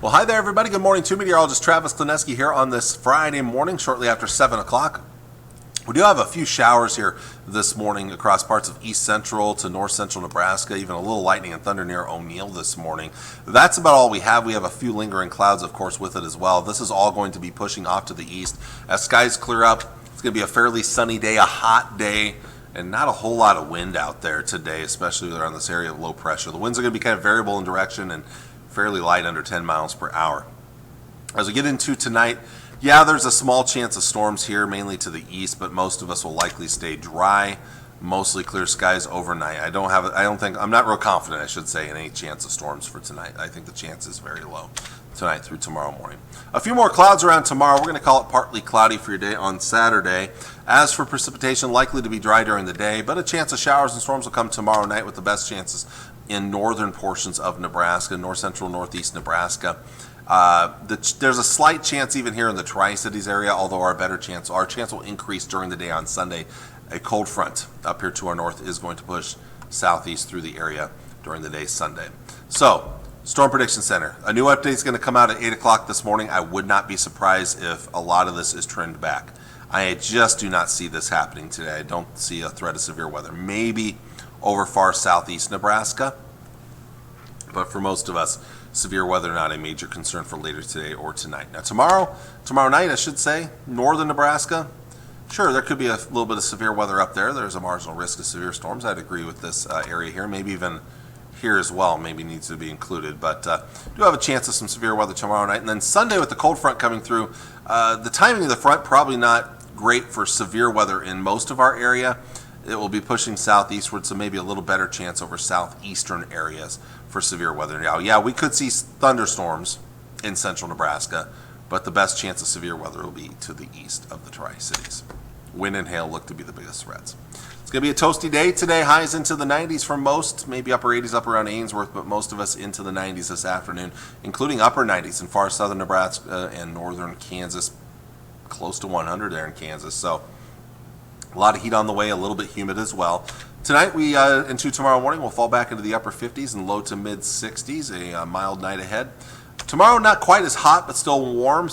Well, hi there, everybody. Good morning to meteorologist Travis Klineski here on this Friday morning, shortly after 7 o'clock. We do have a few showers here this morning across parts of east central to north central Nebraska, even a little lightning and thunder near O'Neill this morning. That's about all we have. We have a few lingering clouds, of course, with it as well. This is all going to be pushing off to the east. As skies clear up, it's going to be a fairly sunny day, a hot day, and not a whole lot of wind out there today, especially around this area of low pressure. The winds are going to be kind of variable in direction and fairly light, under 10 miles per hour. As we get into tonight, yeah, there's a small chance of storms here, mainly to the east, but most of us will likely stay dry. Mostly clear skies overnight. I'm not real confident, I should say, in any chance of storms for tonight. I think the chance is very low tonight through tomorrow morning. A few more clouds around tomorrow. We're going to call it partly cloudy for your day on Saturday. As for precipitation, likely to be dry during the day, but a chance of showers and storms will come tomorrow night, with the best chances in northern portions of Nebraska, north central, northeast Nebraska. There's a slight chance even here in the Tri-Cities area, although our chance will increase during the day on Sunday. A cold front up here to our north is going to push southeast through the area during the day Sunday. So, Storm Prediction Center. A new update is going to come out at 8 o'clock this morning. I would not be surprised if a lot of this is trimmed back. I just do not see this happening today. I don't see a threat of severe weather. Maybe over far southeast Nebraska, but for most of us, severe weather not a major concern for later today or tonight. Now tomorrow night, I should say, northern Nebraska, sure, there could be a little bit of severe weather up there. There's a marginal risk of severe storms. I'd agree with this area here, maybe even here as well, maybe needs to be included, but do have a chance of some severe weather tomorrow night. And then Sunday with the cold front coming through, the timing of the front probably not great for severe weather in most of our area. It will be pushing southeastward, so maybe a little better chance over southeastern areas for severe weather. Now, yeah, we could see thunderstorms in central Nebraska, but the best chance of severe weather will be to the east of the Tri-Cities. Wind and hail look to be the biggest threats. It's going to be a toasty day today. Highs into the 90s for most, maybe upper 80s up around Ainsworth, but most of us into the 90s this afternoon, including upper 90s in far southern Nebraska and northern Kansas, close to 100 there in Kansas. So a lot of heat on the way, a little bit humid as well. Tonight, into tomorrow morning, we'll fall back into the upper 50s and low to mid 60s, a mild night ahead. Tomorrow, not quite as hot, but still warm.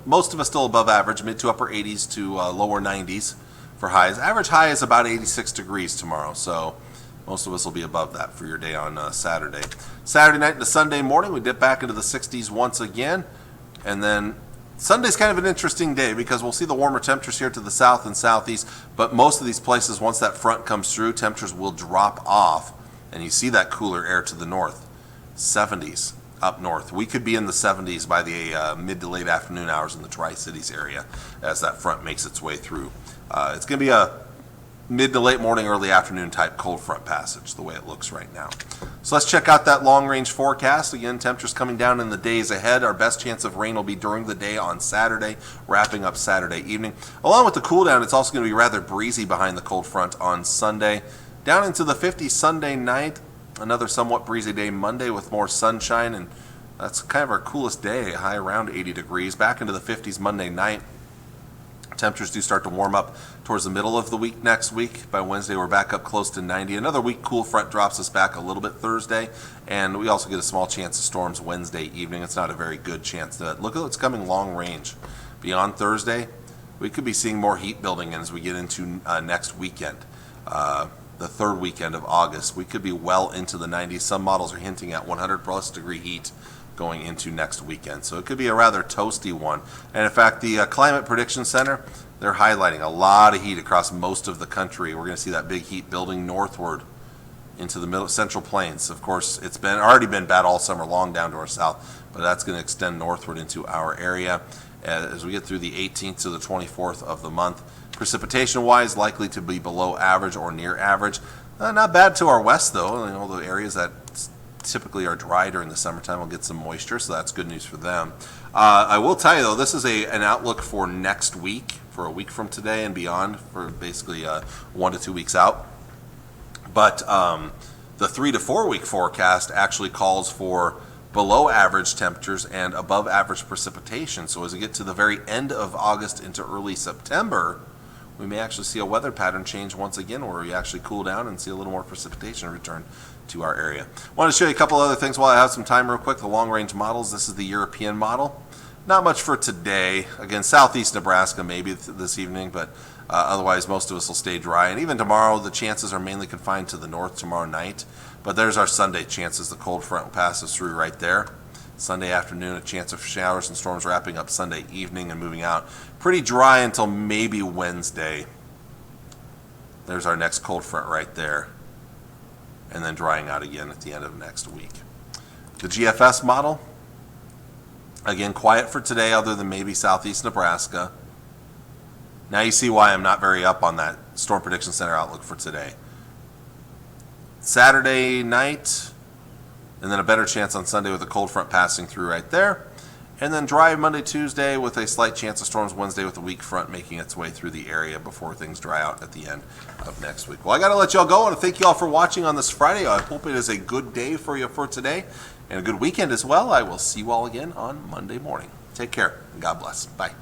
Most of us still above average, mid to upper 80s to lower 90s for highs. Average high is about 86 degrees tomorrow, so most of us will be above that for your day on Saturday. Saturday night into Sunday morning, we dip back into the 60s once again, and then Sunday's kind of an interesting day because we'll see the warmer temperatures here to the south and southeast, but most of these places, once that front comes through, temperatures will drop off, and you see that cooler air to the north. 70s up north. We could be in the 70s by the mid to late afternoon hours in the Tri-Cities area as that front makes its way through. It's going to be a mid to late morning, early afternoon type cold front passage, the way it looks right now. So let's check out that long range forecast. Again, temperatures coming down in the days ahead. Our best chance of rain will be during the day on Saturday, wrapping up Saturday evening. Along with the cool down, it's also going to be rather breezy behind the cold front on Sunday. Down into the 50s Sunday night. Another somewhat breezy day Monday with more sunshine, and that's kind of our coolest day, high around 80 degrees. Back into the 50s Monday night. Temperatures do start to warm up towards the middle of the week next week. By Wednesday, we're back up close to 90. Another weak cool front drops us back a little bit Thursday, and we also get a small chance of storms Wednesday evening. It's not a very good chance. Look at what's coming long range. Beyond Thursday, we could be seeing more heat building in as we get into next weekend. The third weekend of August, we could be well into the 90s. Some models are hinting at 100-plus degree heat going into next weekend. So it could be a rather toasty one. And in fact, the Climate Prediction Center, they're highlighting a lot of heat across most of the country. We're going to see that big heat building northward into the middle central plains. Of course, it's already been bad all summer long down to our south, but that's going to extend northward into our area as we get through the 18th to the 24th of the month. Precipitation-wise, likely to be below average or near average. Not bad to our west, though. You know, the areas that typically are dry during the summertime will get some moisture, so that's good news for them. I will tell you, though, this is an outlook for next week, for a week from today and beyond, for basically 1 to 2 weeks out. But the 3 to 4 week forecast actually calls for below average temperatures and above average precipitation. So as we get to the very end of August into early September, we may actually see a weather pattern change once again, where we actually cool down and see a little more precipitation return to our area. Want to show you a couple other things while I have some time real quick. The long-range models. This is the European model. Not much for today. Again, southeast Nebraska maybe this evening, but otherwise most of us will stay dry. And even tomorrow, the chances are mainly confined to the north tomorrow night. But there's our Sunday chances. The cold front passes through right there. Sunday afternoon, a chance of showers and storms wrapping up Sunday evening and moving out. Pretty dry until maybe Wednesday. There's our next cold front right there. And then drying out again at the end of next week. The GFS model, again, quiet for today other than maybe southeast Nebraska. Now you see why I'm not very up on that Storm Prediction Center outlook for today. Saturday night, and then a better chance on Sunday with a cold front passing through right there. And then dry Monday, Tuesday with a slight chance of storms Wednesday with a weak front making its way through the area before things dry out at the end of next week. Well, I got to let y'all go. I want to thank you all for watching on this Friday. I hope it is a good day for you for today and a good weekend as well. I will see you all again on Monday morning. Take care and God bless. Bye.